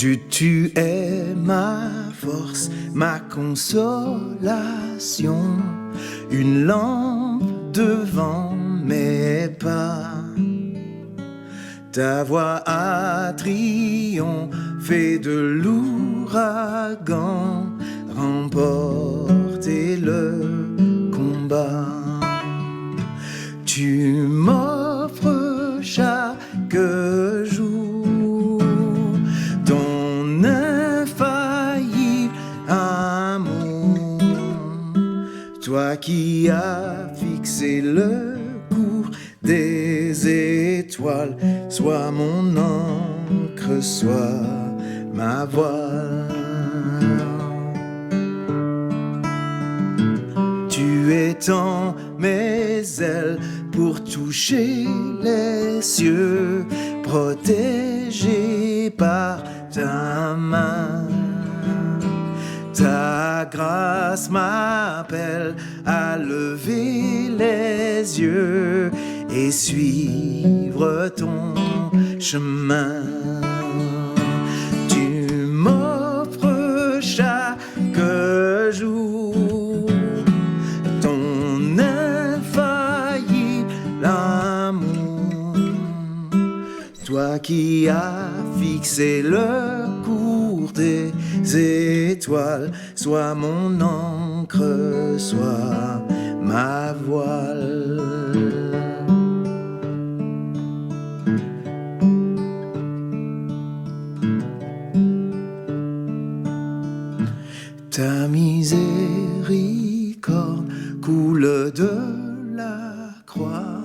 Dieu, tu es ma force, ma consolation, une lampe devant mes pas. Ta voix a triomphé de l'ouragan, remporté le combat. Tu m'offres chaque jour ton infaillible amour, toi qui as fixé le cours des étoiles, sois mon encre, sois ma voile. Tu étends mes ailes pour toucher les cieux, protégé par ta main. Ta grâce m'appelle à lever les yeux et suivre ton chemin. Tu m'offres chaque jour ton infaillible amour, toi qui as fixé le cours des étoiles, sois mon encre, sois ma voile. Ta miséricorde coule de la croix,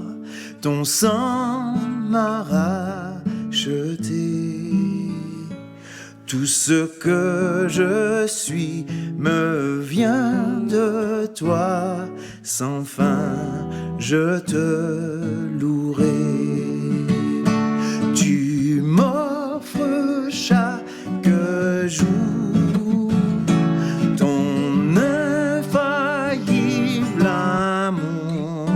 ton sang m'a racheté. Tout ce que je suis me vient de toi, sans fin je te louerai. Tu m'offres chaque jour ton infaillible amour,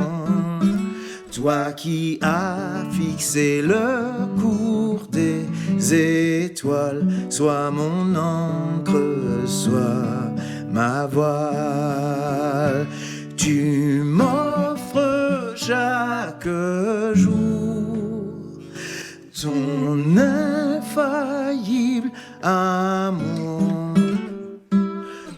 toi qui as fixé le cours des étoiles, sois mon encre, sois ma voile. Tu m'offres chaque jour ton infaillible amour,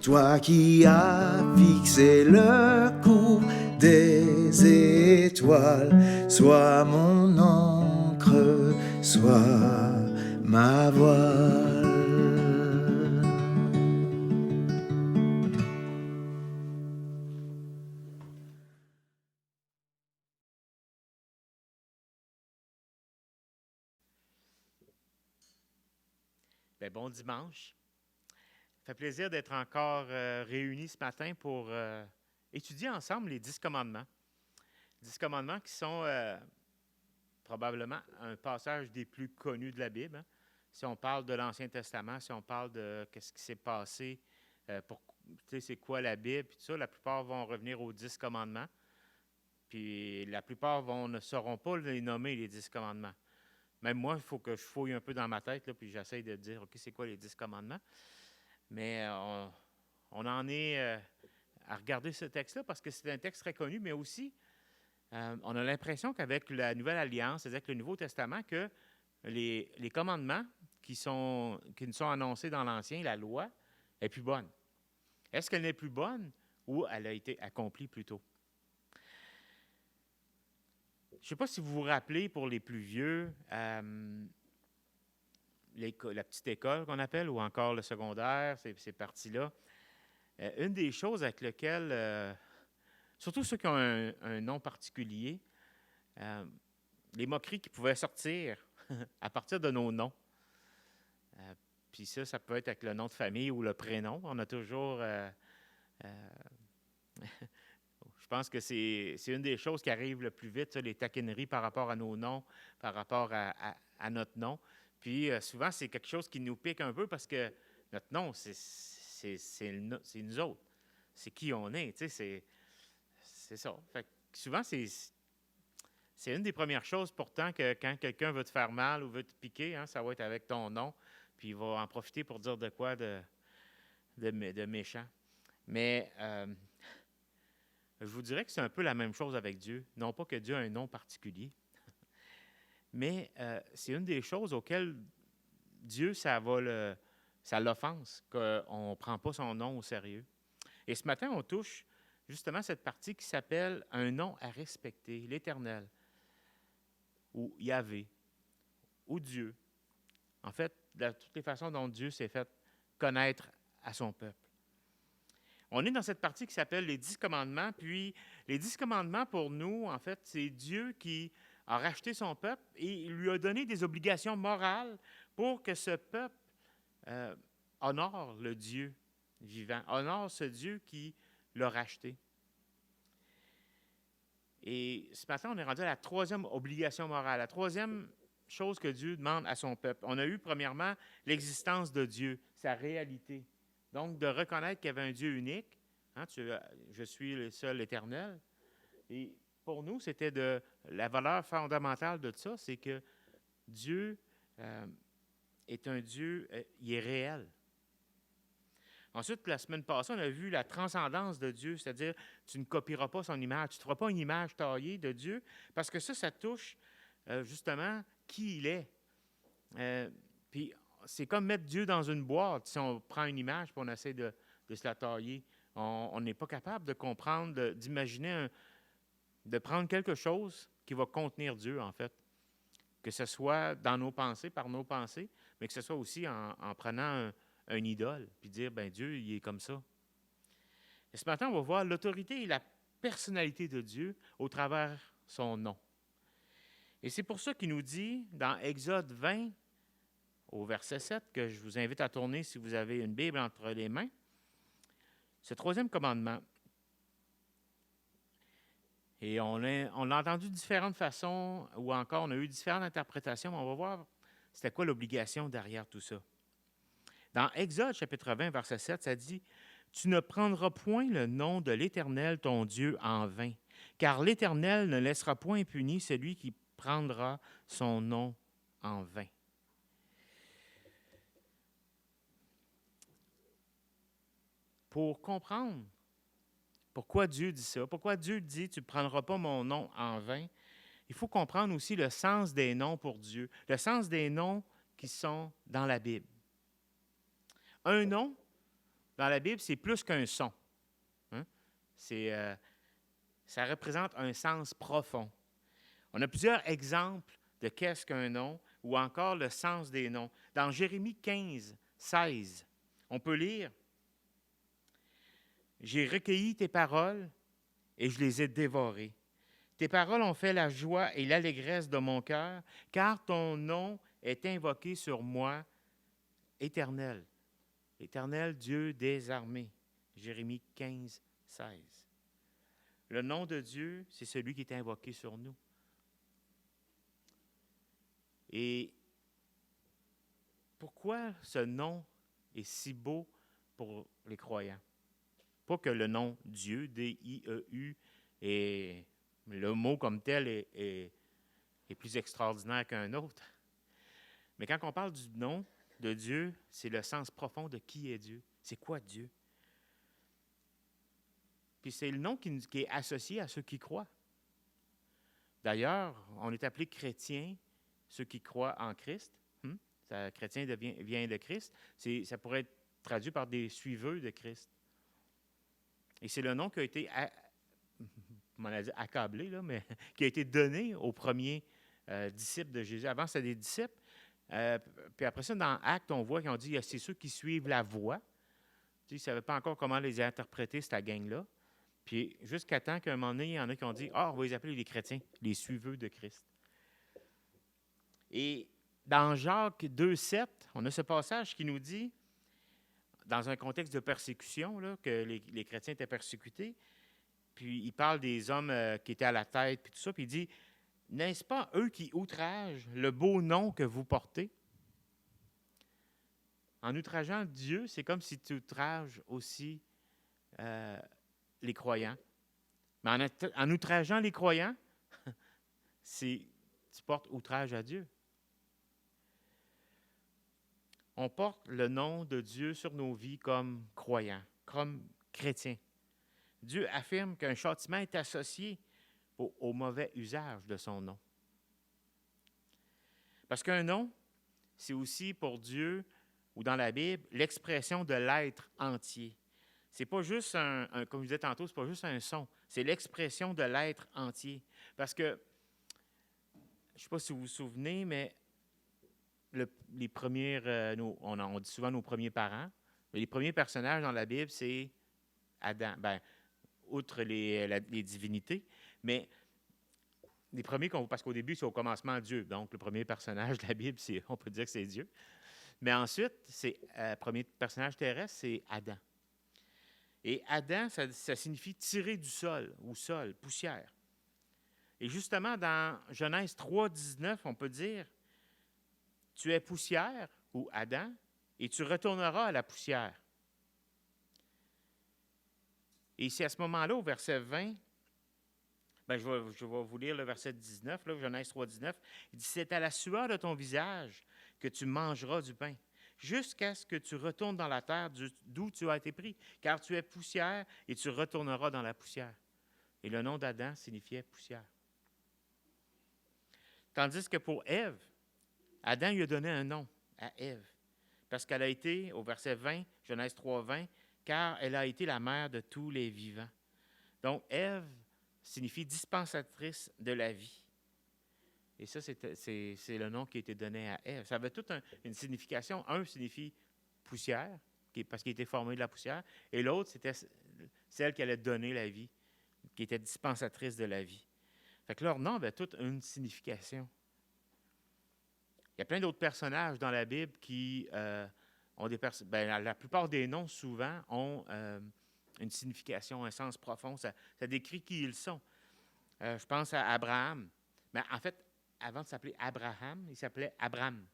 toi qui as fixé le cours des étoiles, sois mon encre, sois ma voile. Bien, bon dimanche. Ça fait plaisir d'être encore réunis ce matin pour étudier ensemble les 10 commandements. 10 commandements qui sont probablement un passage des plus connus de la Bible. Hein. Si on parle de l'Ancien Testament, si on parle de qu'est-ce qui s'est passé, c'est quoi la Bible, puis tout ça, la plupart vont revenir aux 10 commandements. Puis la plupart ne sauront pas les nommer, les 10 commandements. Même moi, il faut que je fouille un peu dans ma tête, là, puis j'essaye de dire, OK, c'est quoi les 10 commandements? Mais on en est à regarder ce texte-là parce que c'est un texte très connu, mais aussi, on a l'impression qu'avec la Nouvelle Alliance, c'est-à-dire avec le Nouveau Testament, que les commandements qui nous sont annoncés dans l'Ancien, la loi, est plus bonne. Est-ce qu'elle n'est plus bonne ou elle a été accomplie plus tôt? Je ne sais pas si vous vous rappelez, pour les plus vieux, la petite école qu'on appelle, ou encore le secondaire, ces parties-là. Une des choses avec lesquelles, surtout ceux qui ont un nom particulier, les moqueries qui pouvaient sortir à partir de nos noms. Puis ça peut être avec le nom de famille ou le prénom. On a toujours... je pense que c'est une des choses qui arrive le plus vite, ça, les taquineries par rapport à nos noms, par rapport à notre nom. Puis souvent, c'est quelque chose qui nous pique un peu parce que notre nom, c'est nous autres. C'est qui on est, tu sais, c'est ça. Fait que souvent, c'est une des premières choses pourtant que quand quelqu'un veut te faire mal ou veut te piquer, hein, ça va être avec ton nom. puis il va en profiter pour dire de quoi de méchant. Mais je vous dirais que c'est un peu la même chose avec Dieu. Non pas que Dieu a un nom particulier, mais c'est une des choses auxquelles Dieu, ça l'offense, qu'on ne prend pas son nom au sérieux. Et ce matin, on touche justement cette partie qui s'appelle un nom à respecter, l'Éternel, ou Yahvé, ou Dieu. En fait, de toutes les façons dont Dieu s'est fait connaître à son peuple. On est dans cette partie qui s'appelle les 10 commandements, puis les 10 commandements, pour nous, en fait, c'est Dieu qui a racheté son peuple et il lui a donné des obligations morales pour que ce peuple honore le Dieu vivant, honore ce Dieu qui l'a racheté. Et ce matin, on est rendu à la troisième obligation morale, la troisième chose que Dieu demande à son peuple. On a eu, premièrement, l'existence de Dieu, sa réalité. Donc, de reconnaître qu'il y avait un Dieu unique. Hein, je suis le seul éternel. Et pour nous, c'était la valeur fondamentale de ça, c'est que Dieu est un Dieu, il est réel. Ensuite, la semaine passée, on a vu la transcendance de Dieu, c'est-à-dire tu ne copieras pas son image, tu ne feras pas une image taillée de Dieu, parce que ça touche justement qui il est. Puis c'est comme mettre Dieu dans une boîte. Si on prend une image et on essaie de se la tailler, on n'est pas capable de comprendre, d'imaginer, de prendre quelque chose qui va contenir Dieu, en fait. Que ce soit dans nos pensées, par nos pensées, mais que ce soit aussi en prenant un idole, puis dire, ben Dieu, il est comme ça. Et ce matin, on va voir l'autorité et la personnalité de Dieu au travers son nom. Et c'est pour ça qu'il nous dit, dans Exode 20, au verset 7, que je vous invite à tourner si vous avez une Bible entre les mains, ce troisième commandement. Et on l'a entendu de différentes façons, ou encore on a eu différentes interprétations, mais on va voir c'était quoi l'obligation derrière tout ça. Dans Exode, chapitre 20, verset 7, ça dit « Tu ne prendras point le nom de l'Éternel, ton Dieu, en vain, car l'Éternel ne laissera point impuni celui qui prendra son nom en vain. » Pour comprendre pourquoi Dieu dit ça, pourquoi Dieu dit « Tu ne prendras pas mon nom en vain », il faut comprendre aussi le sens des noms pour Dieu, le sens des noms qui sont dans la Bible. Un nom, dans la Bible, c'est plus qu'un son. Hein? Ça représente un sens profond. On a plusieurs exemples de qu'est-ce qu'un nom ou encore le sens des noms. Dans Jérémie 15, 16, on peut lire « J'ai recueilli tes paroles et je les ai dévorées. Tes paroles ont fait la joie et l'allégresse de mon cœur, car ton nom est invoqué sur moi, Éternel. Éternel Dieu des armées. » Jérémie 15, 16. Le nom de Dieu, c'est celui qui est invoqué sur nous. Et pourquoi ce nom est si beau pour les croyants? Pas que le nom Dieu, D-I-E-U, et le mot comme tel est plus extraordinaire qu'un autre. Mais quand on parle du nom de Dieu, c'est le sens profond de qui est Dieu. C'est quoi Dieu? Puis c'est le nom qui est associé à ceux qui croient. D'ailleurs, on est appelé chrétien, ceux qui croient en Christ. Chrétien vient de Christ. Ça pourrait être traduit par des suiveux de Christ. Et c'est le nom qui a été, on a dit accablé, là, mais qui a été donné aux premiers disciples de Jésus. Avant, c'était des disciples. Puis après ça, dans Actes, on voit qu'ils ont dit, c'est ceux qui suivent la voie. Ils ne savaient pas encore comment les interpréter, cette gang-là. Puis jusqu'à temps qu'à un moment donné, il y en a qui ont dit, on va les appeler les chrétiens, les suiveux de Christ. Et dans Jacques 2, 7, on a ce passage qui nous dit, dans un contexte de persécution, là, que les chrétiens étaient persécutés, puis il parle des hommes qui étaient à la tête, puis tout ça, puis il dit, n'est-ce pas eux qui outragent le beau nom que vous portez? En outrageant Dieu, c'est comme si tu outrages aussi les croyants. Mais en outrageant les croyants, tu portes outrage à Dieu. on porte le nom de Dieu sur nos vies comme croyants, comme chrétiens. Dieu affirme qu'un châtiment est associé au mauvais usage de son nom. Parce qu'un nom, c'est aussi pour Dieu, ou dans la Bible, l'expression de l'être entier. C'est pas juste comme je disais tantôt, c'est pas juste un son, c'est l'expression de l'être entier. Parce que, je ne sais pas si vous vous souvenez, mais les premières, on dit souvent nos premiers parents, mais les premiers personnages dans la Bible, c'est Adam. Bien, outre les divinités, mais les premiers, parce qu'au début, c'est au commencement Dieu. Donc, le premier personnage de la Bible, on peut dire que c'est Dieu. Mais ensuite, le premier personnage terrestre, c'est Adam. Et Adam, ça signifie tirer du sol, ou sol, poussière. Et justement, dans Genèse 3, 19, on peut dire, tu es poussière, ou Adam, et tu retourneras à la poussière. Et c'est à ce moment-là, au verset 20, je vais vous lire le verset 19, là, Genèse 3, 19. Il dit, c'est à la sueur de ton visage que tu mangeras du pain, jusqu'à ce que tu retournes dans la terre d'où tu as été pris, car tu es poussière et tu retourneras dans la poussière. Et le nom d'Adam signifiait poussière. Tandis que pour Ève, Adam lui a donné un nom à Ève, parce qu'elle a été, au verset 20, Genèse 3, 20, car elle a été la mère de tous les vivants. Donc, Ève signifie dispensatrice de la vie. Et ça, c'est le nom qui a été donné à Ève. Ça avait toute une signification. Un signifie poussière, parce qu'il était formé de la poussière, et l'autre, c'était celle qui allait donner la vie, qui était dispensatrice de la vie. Fait que leur nom avait toute une signification. Il y a plein d'autres personnages dans la Bible qui ont des la plupart des noms, souvent, ont une signification, un sens profond. Ça décrit qui ils sont. Je pense à Abraham. Mais en fait, avant de s'appeler Abraham, il s'appelait Abram.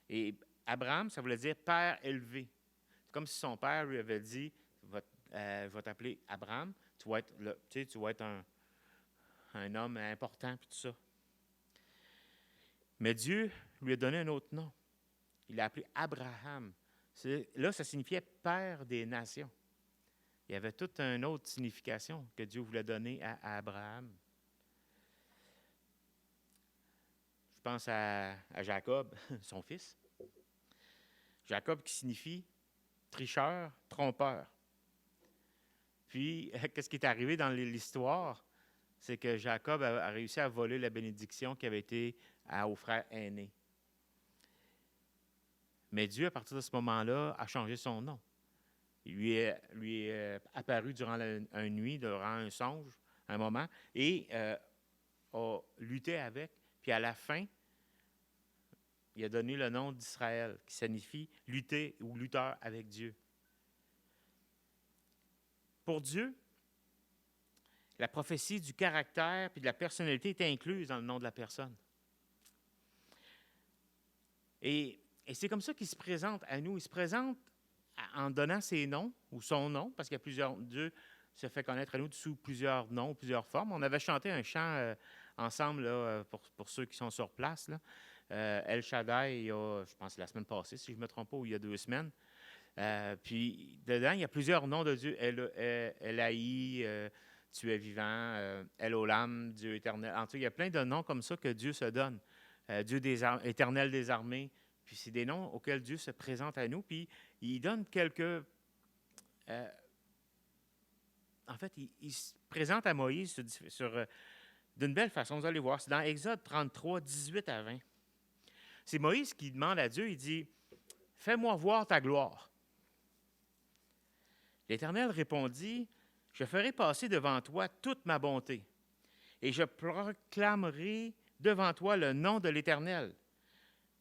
Et Abraham, ça voulait dire père élevé. C'est comme si son père lui avait dit, je vais t'appeler Abraham, tu vas être un homme important, puis tout ça. Mais Dieu lui a donné un autre nom. Il l'a appelé Abraham. Là, ça signifiait père des nations. Il y avait toute une autre signification que Dieu voulait donner à Abraham. Je pense à Jacob, son fils. Jacob qui signifie tricheur, trompeur. Puis, qu'est-ce qui est arrivé dans l'histoire? C'est que Jacob a réussi à voler la bénédiction qui avait été au frère aîné. Mais Dieu, à partir de ce moment-là, a changé son nom. Il lui est apparu durant une nuit, durant un songe, un moment, et a lutté avec. Puis à la fin, il a donné le nom d'Israël, qui signifie lutter ou lutteur avec Dieu. Pour Dieu, la prophétie du caractère et de la personnalité est incluse dans le nom de la personne. Et c'est comme ça qu'il se présente à nous. Il se présente en donnant ses noms ou son nom, parce qu'il y a plusieurs. Dieu se fait connaître à nous sous plusieurs noms, plusieurs formes. On avait chanté un chant ensemble là, pour ceux qui sont sur place. Là. El Shaddai, je pense la semaine passée, si je ne me trompe pas, ou il y a 2 semaines. Puis dedans, il y a plusieurs noms de Dieu. Elaï, tu es vivant, El Olam, Dieu éternel. En tout cas, il y a plein de noms comme ça que Dieu se donne. Dieu éternel des armées. Puis c'est des noms auxquels Dieu se présente à nous. Puis il donne quelques... en fait, il se présente à Moïse d'une belle façon. Vous allez voir, c'est dans Exode 33, 18 à 20. C'est Moïse qui demande à Dieu, il dit, « Fais-moi voir ta gloire. » L'Éternel répondit, « Je ferai passer devant toi toute ma bonté, et je proclamerai devant toi le nom de l'Éternel.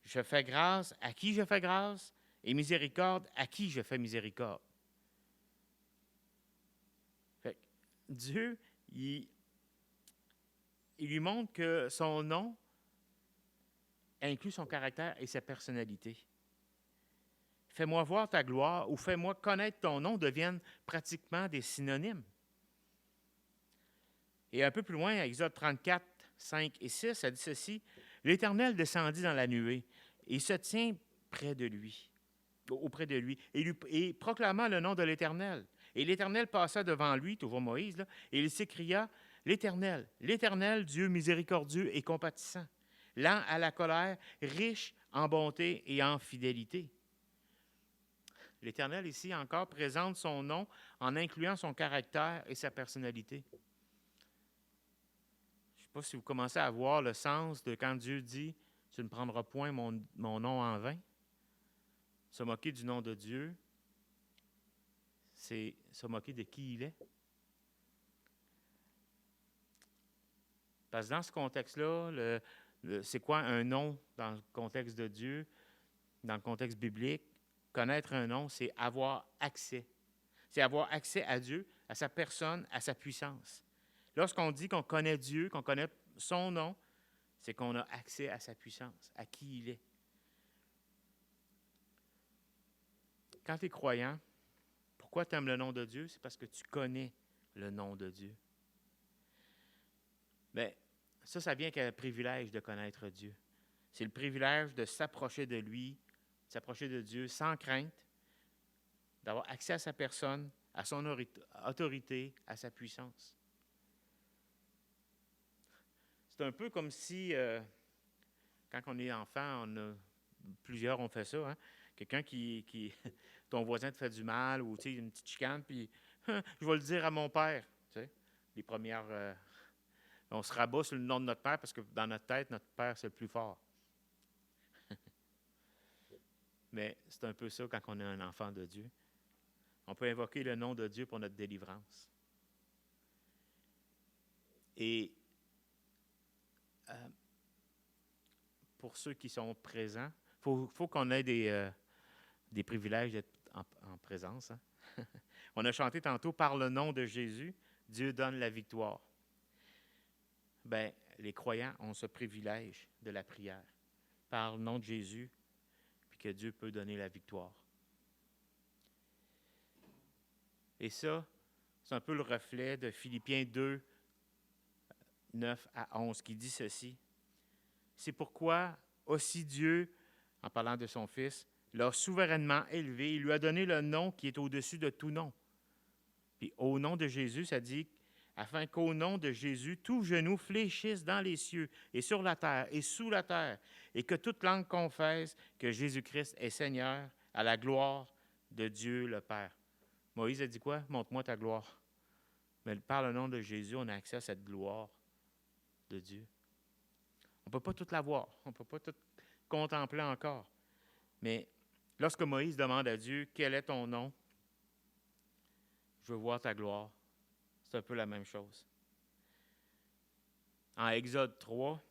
Je fais grâce à qui je fais grâce, et miséricorde à qui je fais miséricorde. » Fait que Dieu, il lui montre que son nom inclut son caractère et sa personnalité. Fais-moi voir ta gloire ou fais-moi connaître ton nom deviennent pratiquement des synonymes. Et un peu plus loin, Exode 34, 5 et 6, ça dit ceci, « L'Éternel descendit dans la nuée et se tient près de lui. auprès de lui, et proclamant le nom de l'Éternel. Et l'Éternel passa devant lui, toujours Moïse, là, et il s'écria, l'Éternel, l'Éternel, Dieu miséricordieux et compatissant, lent à la colère, riche en bonté et en fidélité. L'Éternel, ici, encore présente son nom en incluant son caractère et sa personnalité. Je ne sais pas si vous commencez à voir le sens de quand Dieu dit « Tu ne prendras point mon nom en vain ». Se moquer du nom de Dieu, c'est se moquer de qui il est. Parce que dans ce contexte-là, c'est quoi un nom dans le contexte de Dieu, dans le contexte biblique? Connaître un nom, c'est avoir accès. C'est avoir accès à Dieu, à sa personne, à sa puissance. Lorsqu'on dit qu'on connaît Dieu, qu'on connaît son nom, c'est qu'on a accès à sa puissance, à qui il est. Quand tu es croyant, pourquoi tu aimes le nom de Dieu? C'est parce que tu connais le nom de Dieu. Bien, ça vient avec le privilège de connaître Dieu. C'est le privilège de s'approcher de lui, de s'approcher de Dieu sans crainte, d'avoir accès à sa personne, à son autorité, à sa puissance. C'est un peu comme si, quand on est enfant, plusieurs ont fait ça, hein? Quelqu'un ton voisin te fait du mal ou une petite chicane, puis je vais le dire à mon père. Les premières, on se rabat sur le nom de notre père parce que dans notre tête, notre père, c'est le plus fort. Mais c'est un peu ça quand on est un enfant de Dieu. On peut invoquer le nom de Dieu pour notre délivrance. Et pour ceux qui sont présents, il faut qu'on ait des privilèges d'être en présence. Hein? On a chanté tantôt, par le nom de Jésus, Dieu donne la victoire. Bien, les croyants ont ce privilège de la prière. Par le nom de Jésus, puis que Dieu peut donner la victoire. Et ça, c'est un peu le reflet de Philippiens 2, 9 à 11, qui dit ceci. C'est pourquoi aussi Dieu, en parlant de son Fils, l'a souverainement élevé. Il lui a donné le nom qui est au-dessus de tout nom. Puis au nom de Jésus, ça dit, afin qu'au nom de Jésus, tout genou fléchisse dans les cieux et sur la terre et sous la terre, et que toute langue confesse que Jésus-Christ est Seigneur à la gloire de Dieu le Père. Moïse a dit quoi? Montre-moi ta gloire. Mais par le nom de Jésus, on a accès à cette gloire de Dieu. On ne peut pas tout la voir, on ne peut pas tout contempler encore. Mais lorsque Moïse demande à Dieu, quel est ton nom? Je veux voir ta gloire. C'est un peu la même chose. En Exode 3,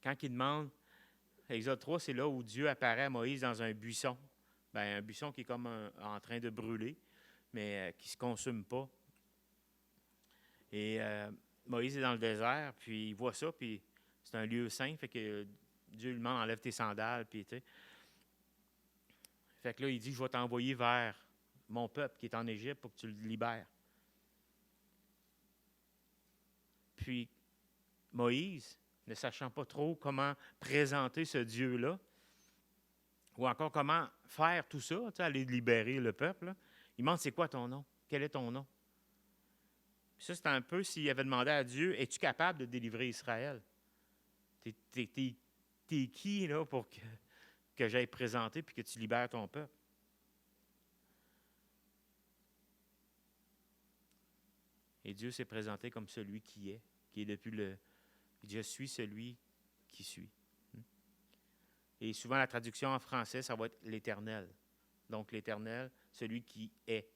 quand il demande, Exode 3, c'est là où Dieu apparaît à Moïse dans un buisson. Bien, un buisson qui est comme en train de brûler, mais qui ne se consume pas. Et Moïse est dans le désert, puis il voit ça, puis c'est un lieu saint, fait que Dieu lui demande, enlève tes sandales, puis tu sais. Fait que là, il dit, je vais t'envoyer vers mon peuple qui est en Égypte pour que tu le libères. Puis Moïse, ne sachant pas trop comment présenter ce Dieu-là, ou encore comment faire tout ça, aller libérer le peuple, là, il demande, c'est quoi ton nom? Quel est ton nom? Puis ça, c'est un peu s'il avait demandé à Dieu, es-tu capable de délivrer Israël? T'es qui là, pour que j'aille présenter puis que tu libères ton peuple? Et Dieu s'est présenté comme celui qui est depuis le... Je suis celui qui suis. Et souvent, la traduction en français, ça va être l'Éternel. Donc, l'Éternel, celui qui est.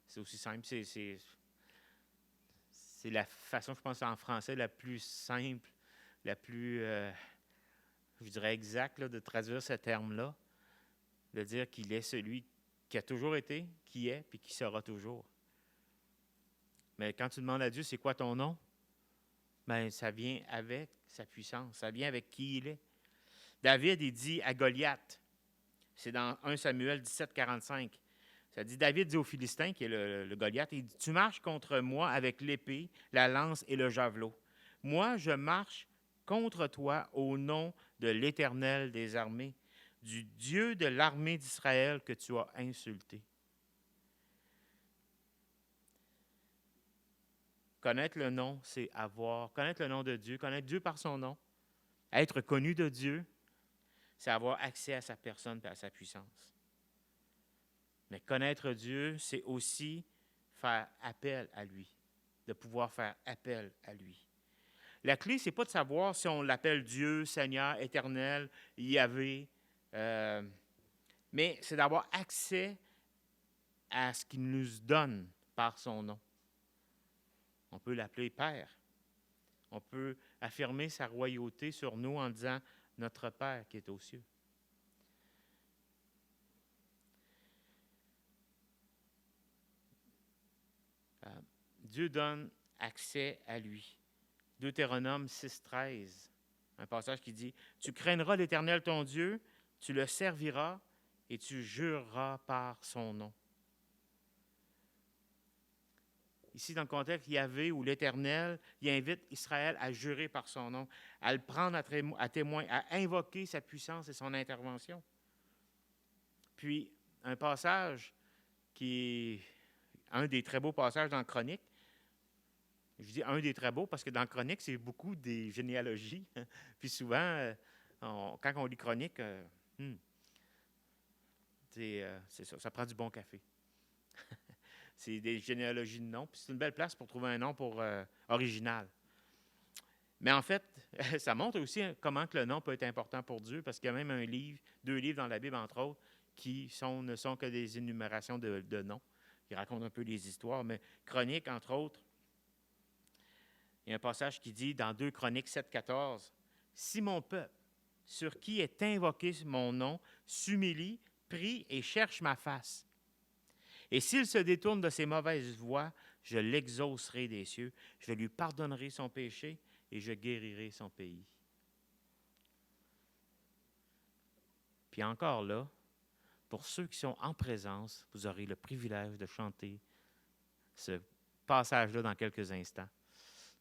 C'est aussi simple. C'est la façon, je pense, en français, la plus simple, la plus, je dirais, exacte là, de traduire ce terme-là. De dire qu'il est celui qui a toujours été, qui est, puis qui sera toujours. Mais quand tu demandes à Dieu, c'est quoi ton nom? Bien, ça vient avec sa puissance. Ça vient avec qui il est. David, il dit à Goliath, c'est dans 1 Samuel 17, 45. Ça dit, David dit aux Philistins, qui est le Goliath, il dit, tu marches contre moi avec l'épée, la lance et le javelot. Moi, je marche contre toi au nom de l'Éternel des armées, du Dieu de l'armée d'Israël que tu as insulté. Connaître le nom, c'est avoir. Connaître le nom de Dieu, connaître Dieu par son nom, être connu de Dieu, c'est avoir accès à sa personne et à sa puissance. Mais connaître Dieu, c'est aussi faire appel à lui, de pouvoir faire appel à lui. La clé, ce n'est pas de savoir si on l'appelle Dieu, Seigneur, Éternel, Yahvé, mais c'est d'avoir accès à ce qu'il nous donne par son nom. On peut l'appeler Père. On peut affirmer sa royauté sur nous en disant « Notre Père qui est aux cieux ». Dieu donne accès à lui. Deutéronome 6,13, un passage qui dit « Tu craindras l'Éternel ton Dieu, tu le serviras et tu jureras par son nom. » Ici, dans le contexte Yahvé ou l'Éternel, il invite Israël à jurer par son nom, à le prendre à témoin, à invoquer sa puissance et son intervention. Puis, un passage qui est un des très beaux passages dans Chronique. Je dis un des très beaux parce que dans Chronique, c'est beaucoup des généalogies. Puis souvent, quand on lit Chronique, c'est ça, ça prend du bon café. C'est des généalogies de noms. Puis c'est une belle place pour trouver un nom pour original. Mais en fait, ça montre aussi comment que le nom peut être important pour Dieu, parce qu'il y a même deux livres dans la Bible, entre autres, qui ne sont que des énumérations de noms, qui racontent un peu les histoires. Mais Chronique, entre autres, il y a un passage qui dit, dans 2 Chroniques 7,14, « Si mon peuple, sur qui est invoqué mon nom, s'humilie, prie et cherche ma face, et s'il se détourne de ses mauvaises voies, je l'exaucerai des cieux, je lui pardonnerai son péché et je guérirai son pays. » Puis encore là, pour ceux qui sont en présence, vous aurez le privilège de chanter ce passage-là dans quelques instants.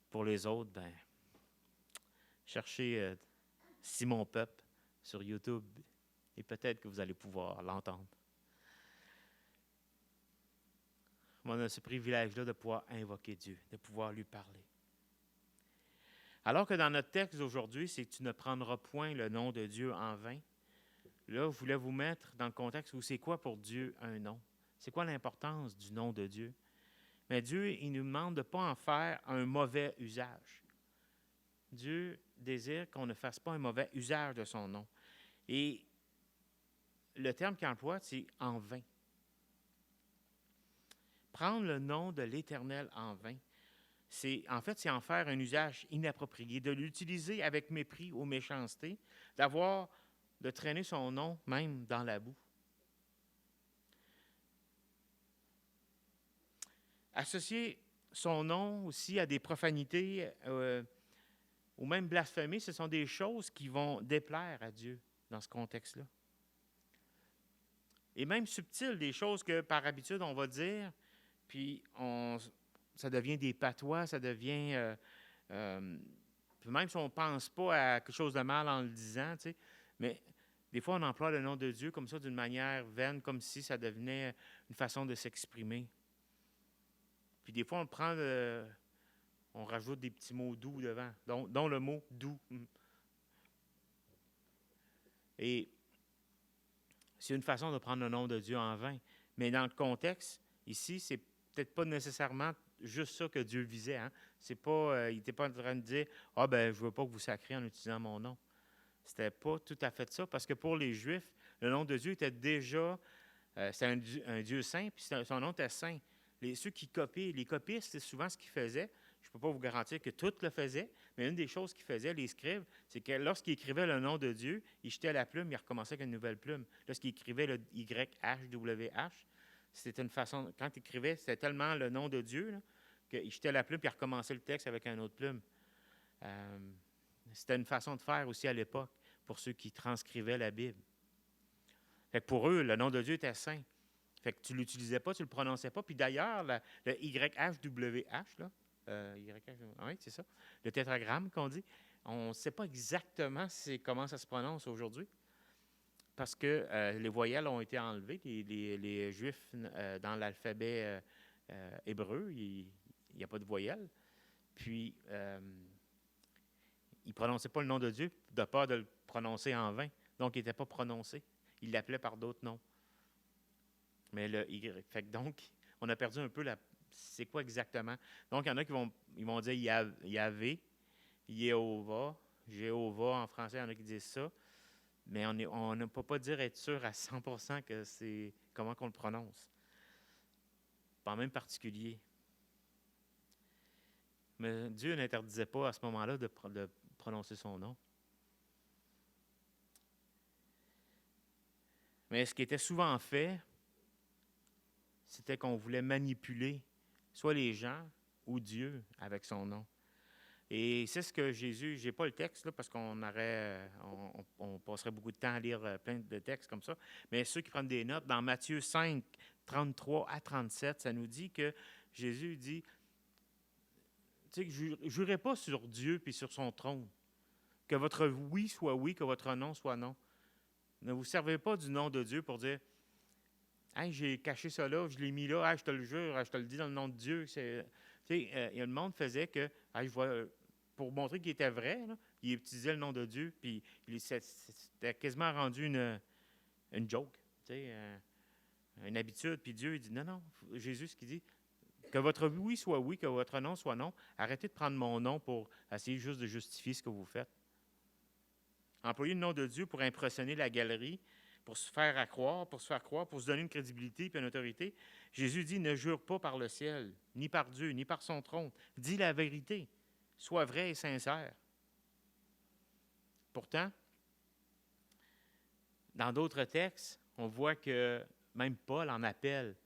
Pour les autres, cherchez « Si mon peuple » sur YouTube et peut-être que vous allez pouvoir l'entendre. On a ce privilège-là de pouvoir invoquer Dieu, de pouvoir lui parler. Alors que dans notre texte d'aujourd'hui, c'est « Tu ne prendras point le nom de Dieu en vain », là, je voulais vous mettre dans le contexte où c'est quoi pour Dieu un nom? C'est quoi l'importance du nom de Dieu? Mais Dieu, il nous demande de ne pas en faire un mauvais usage. Dieu désire qu'on ne fasse pas un mauvais usage de son nom. Et le terme qu'il emploie, c'est « en vain ». Prendre le nom de l'Éternel en vain, c'est en faire un usage inapproprié, de l'utiliser avec mépris ou méchanceté, de traîner son nom même dans la boue. Associer son nom aussi à des profanités ou même blasphémer, ce sont des choses qui vont déplaire à Dieu dans ce contexte-là. Et même subtil, des choses que par habitude on va dire, puis ça devient des patois, ça devient... même si on ne pense pas à quelque chose de mal en le disant, tu sais, mais des fois on emploie le nom de Dieu comme ça d'une manière vaine, comme si ça devenait une façon de s'exprimer. Puis des fois on rajoute des petits mots doux devant, dont le mot « doux ». Et c'est une façon de prendre le nom de Dieu en vain. Mais dans le contexte, ici, c'est peut-être pas nécessairement juste ça que Dieu visait. Hein? C'est pas, il n'était pas en train de dire « Ah, je ne veux pas que vous sacriez en utilisant mon nom ». C'était pas tout à fait ça, parce que pour les Juifs, le nom de Dieu était déjà, c'était un Dieu saint, puis son nom était saint. Ceux qui copient, les copistes, c'est souvent ce qu'ils faisaient. Je ne peux pas vous garantir que tous le faisaient, mais une des choses qu'ils faisaient, les scribes, c'est que lorsqu'ils écrivaient le nom de Dieu, ils jetaient la plume, ils recommençaient avec une nouvelle plume. Lorsqu'ils écrivaient le YHWH, c'était une façon, quand ils écrivaient, c'était tellement le nom de Dieu là, qu'ils jetaient la plume et ils recommençaient le texte avec une autre plume. C'était une façon de faire aussi à l'époque pour ceux qui transcrivaient la Bible. Fait que pour eux, le nom de Dieu était saint. Fait que tu ne l'utilisais pas, tu ne le prononçais pas. Puis d'ailleurs, le YHWH, là, oui, c'est ça, le tétragramme qu'on dit, on ne sait pas exactement comment ça se prononce aujourd'hui. parce que les voyelles ont été enlevées. Les Juifs, dans l'alphabet hébreu, il n'y a pas de voyelles. Puis, ils ne prononçaient pas le nom de Dieu de peur de le prononcer en vain. Donc, il n'était pas prononcé. Ils l'appelaient par d'autres noms. Mais le Y. Fait que donc, on a perdu un peu c'est quoi exactement. Donc, il y en a qui vont dire Yahvé, Jéhovah, Jéhovah en français, il y en a qui disent ça. Mais on ne peut pas dire être sûr à 100% que c'est comment qu'on le prononce. Pas même particulier. Mais Dieu n'interdisait pas à ce moment-là de prononcer son nom. Mais ce qui était souvent fait, c'était qu'on voulait manipuler soit les gens ou Dieu avec son nom. Et c'est ce que Jésus, je n'ai pas le texte là, parce qu'on passerait beaucoup de temps à lire plein de textes comme ça, mais ceux qui prennent des notes, dans Matthieu 5, 33 à 37, ça nous dit que Jésus dit, tu sais, jurez pas sur Dieu puis sur son trône, que votre oui soit oui, que votre non soit non. Ne vous servez pas du nom de Dieu pour dire, hey, j'ai caché ça là, je l'ai mis là, hey, je te le jure, je te le dis dans le nom de Dieu. Le monde faisait que, hey, pour montrer qu'il était vrai, là, il utilisait le nom de Dieu, puis c'était quasiment rendu une joke, une habitude. Puis Dieu il dit, non, Jésus, ce qu'il dit, que votre oui soit oui, que votre non soit non. Arrêtez de prendre mon nom pour essayer juste de justifier ce que vous faites. Employer le nom de Dieu pour impressionner la galerie, pour se faire croire, pour se donner une crédibilité et une autorité. Jésus dit, ne jure pas par le ciel, ni par Dieu, ni par son trône. Dis la vérité. Sois vrai et sincère. Pourtant, dans d'autres textes, on voit que même Paul en appelle,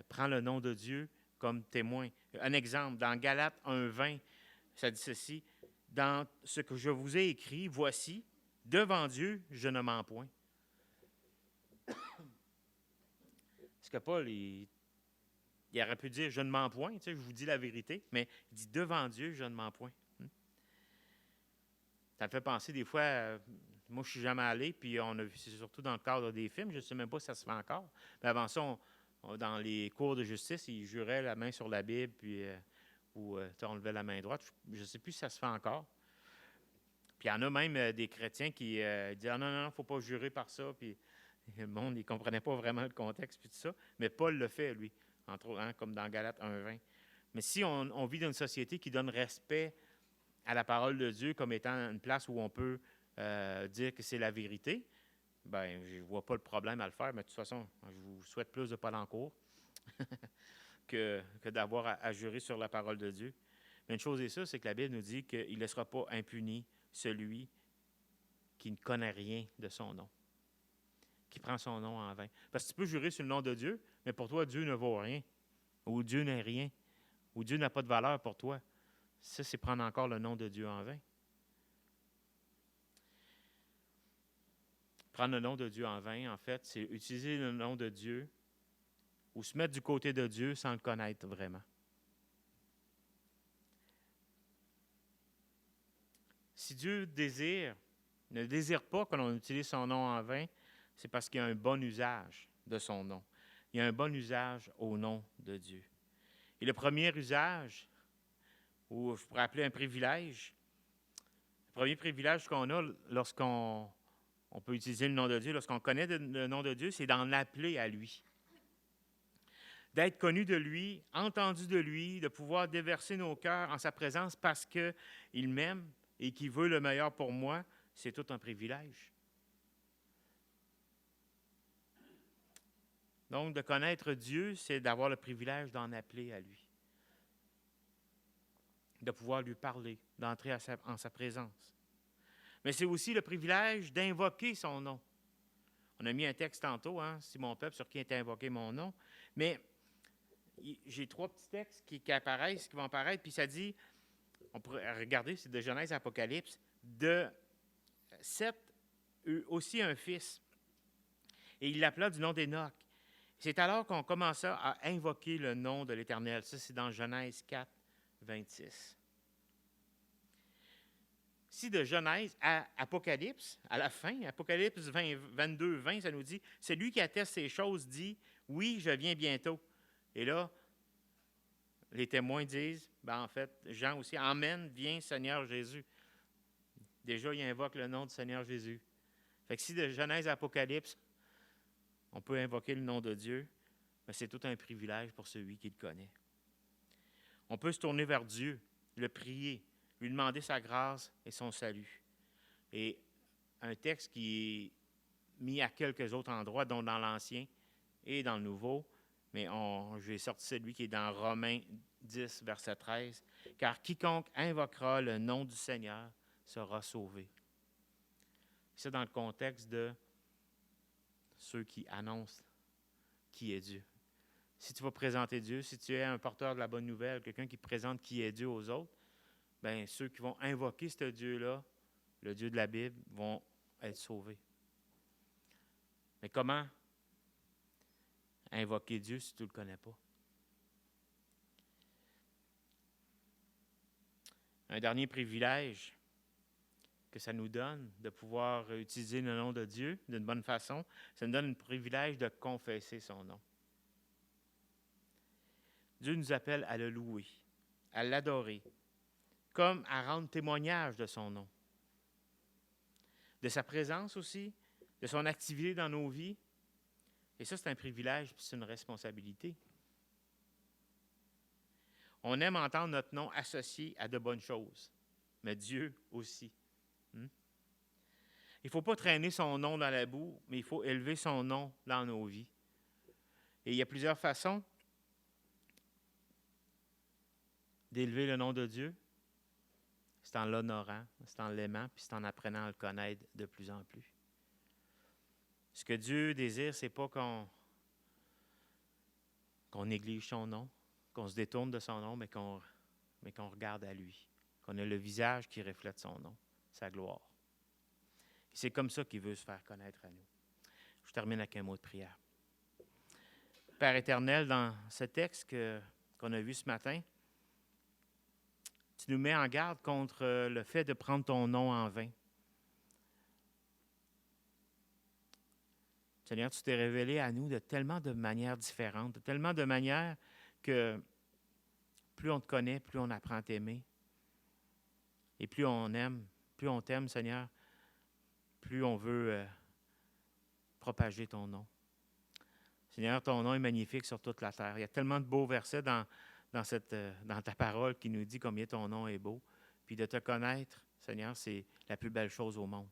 prend le nom de Dieu comme témoin. Un exemple, dans Galates 1,20, ça dit ceci, « Dans ce que je vous ai écrit, voici, devant Dieu, je ne mens point. » Parce que Paul, il aurait pu dire « je ne mens point », je vous dis la vérité, mais il dit « devant Dieu, je ne mens point ». Ça me fait penser des fois, moi je ne suis jamais allé, puis c'est surtout dans le cadre des films, je ne sais même pas si ça se fait encore. Mais avant ça, dans les cours de justice, ils juraient la main sur la Bible, puis on levait la main droite. Je ne sais plus si ça se fait encore. Puis il y en a même des chrétiens qui disent « Ah non, il ne faut pas jurer par ça », puis le monde ne comprenait pas vraiment le contexte, puis tout ça. Mais Paul le fait, lui, entre autres, comme dans Galates 1,20. Mais si on vit dans une société qui donne respect à la parole de Dieu comme étant une place où on peut dire que c'est la vérité, bien, je ne vois pas le problème à le faire, mais de toute façon, je vous souhaite plus de pas en cours que d'avoir à jurer sur la parole de Dieu. Mais une chose est sûre, c'est que la Bible nous dit qu'il ne laissera pas impuni celui qui ne connaît rien de son nom, qui prend son nom en vain. Parce que tu peux jurer sur le nom de Dieu, mais pour toi, Dieu ne vaut rien, ou Dieu n'est rien, ou Dieu n'a pas de valeur pour toi. Ça, c'est prendre encore le nom de Dieu en vain. Prendre le nom de Dieu en vain, en fait, c'est utiliser le nom de Dieu ou se mettre du côté de Dieu sans le connaître vraiment. Si Dieu ne désire pas que l'on utilise son nom en vain, c'est parce qu'il y a un bon usage de son nom. Il y a un bon usage au nom de Dieu. Et le premier usage, ou je pourrais appeler un privilège, le premier privilège qu'on a lorsqu'on peut utiliser le nom de Dieu, lorsqu'on connaît le nom de Dieu, c'est d'en appeler à lui. D'être connu de lui, entendu de lui, de pouvoir déverser nos cœurs en sa présence parce qu'il m'aime et qu'il veut le meilleur pour moi, c'est tout un privilège. Donc, de connaître Dieu, c'est d'avoir le privilège d'en appeler à lui, de pouvoir lui parler, d'entrer en sa présence. Mais c'est aussi le privilège d'invoquer son nom. On a mis un texte tantôt, « Si mon peuple sur qui est invoqué mon nom », mais j'ai 3 petits textes qui vont apparaître, puis ça dit, on pourrait regarder, c'est de Genèse à Apocalypse, de Seth eut aussi un fils, et il l'appela du nom d'Enoch. C'est alors qu'on commença à invoquer le nom de l'Éternel. Ça, c'est dans Genèse 4, 26. Si de Genèse à Apocalypse, à la fin, Apocalypse 22, 20, ça nous dit, « C'est lui qui atteste ces choses dit, oui, je viens bientôt. » Et là, les témoins disent, ben en fait, Jean aussi, « Amen, viens Seigneur Jésus. » Déjà, il invoque le nom du Seigneur Jésus. Fait que si de Genèse à Apocalypse, on peut invoquer le nom de Dieu, mais c'est tout un privilège pour celui qui le connaît. On peut se tourner vers Dieu, le prier, lui demander sa grâce et son salut. Et un texte qui est mis à quelques autres endroits, dont dans l'Ancien et dans le Nouveau, mais j'ai sorti celui qui est dans Romains 10, verset 13. « Car quiconque invoquera le nom du Seigneur sera sauvé. » C'est dans le contexte de ceux qui annoncent qui est Dieu. Si tu vas présenter Dieu, si tu es un porteur de la bonne nouvelle, quelqu'un qui présente qui est Dieu aux autres, bien, ceux qui vont invoquer ce Dieu-là, le Dieu de la Bible, vont être sauvés. Mais comment invoquer Dieu si tu ne le connais pas? Un dernier privilège que ça nous donne de pouvoir utiliser le nom de Dieu d'une bonne façon, ça nous donne le privilège de confesser son nom. Dieu nous appelle à le louer, à l'adorer, comme à rendre témoignage de son nom, de sa présence aussi, de son activité dans nos vies. Et ça, c'est un privilège, puis c'est une responsabilité. On aime entendre notre nom associé à de bonnes choses, mais Dieu aussi. Il ne faut pas traîner son nom dans la boue, mais il faut élever son nom dans nos vies. Et il y a plusieurs façons d'élever le nom de Dieu. C'est en l'honorant, c'est en l'aimant, puis c'est en apprenant à le connaître de plus en plus. Ce que Dieu désire, ce n'est pas qu'on néglige son nom, qu'on se détourne de son nom, mais qu'on regarde à lui, qu'on ait le visage qui reflète son nom, sa gloire. Et c'est comme ça qu'il veut se faire connaître à nous. Je termine avec un mot de prière. Père éternel, dans ce texte qu'on a vu ce matin, tu nous mets en garde contre le fait de prendre ton nom en vain. Seigneur, tu t'es révélé à nous de tellement de manières différentes, de tellement de manières que plus on te connaît, plus on apprend à t'aimer. Et plus on aime, plus on t'aime, Seigneur, plus on veut propager ton nom. Seigneur, ton nom est magnifique sur toute la terre. Il y a tellement de beaux versets dans ta parole qui nous dit combien ton nom est beau. Puis de te connaître, Seigneur, c'est la plus belle chose au monde.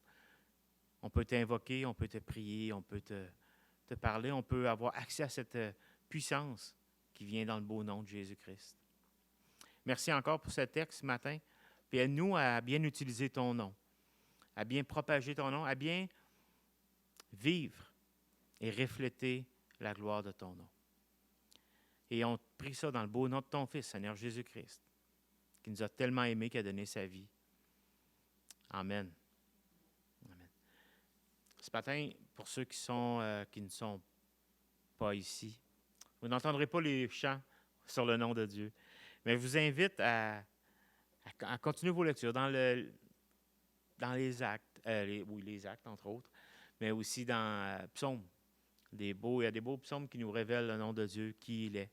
On peut t'invoquer, on peut te prier, on peut te parler, on peut avoir accès à cette puissance qui vient dans le beau nom de Jésus-Christ. Merci encore pour ce texte ce matin. Puis aide-nous à bien utiliser ton nom, à bien propager ton nom, à bien vivre et refléter la gloire de ton nom. Et on prie ça dans le beau nom de ton Fils, Seigneur Jésus-Christ, qui nous a tellement aimés qu'il a donné sa vie. Amen. Amen. Ce matin, pour ceux qui ne sont pas ici, vous n'entendrez pas les chants sur le nom de Dieu, mais je vous invite à continuer vos lectures dans les actes, les actes entre autres, mais aussi dans Psaumes. Il y a des beaux psaumes qui nous révèlent le nom de Dieu, qui il est.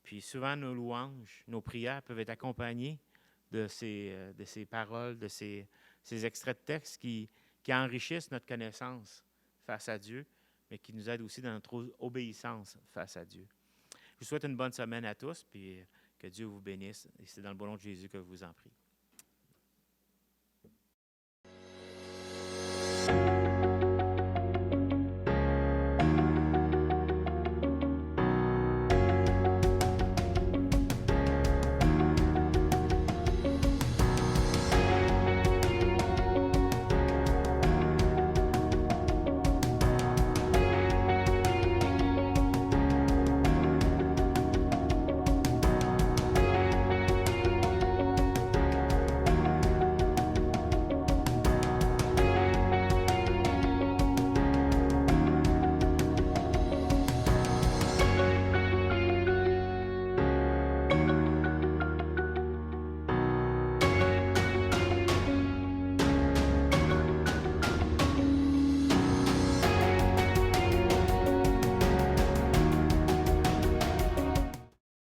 Puis souvent, nos louanges, nos prières peuvent être accompagnées de ces paroles, de ces extraits de texte qui enrichissent notre connaissance face à Dieu, mais qui nous aident aussi dans notre obéissance face à Dieu. Je vous souhaite une bonne semaine à tous, puis que Dieu vous bénisse. Et c'est dans le bon nom de Jésus que je vous en prie.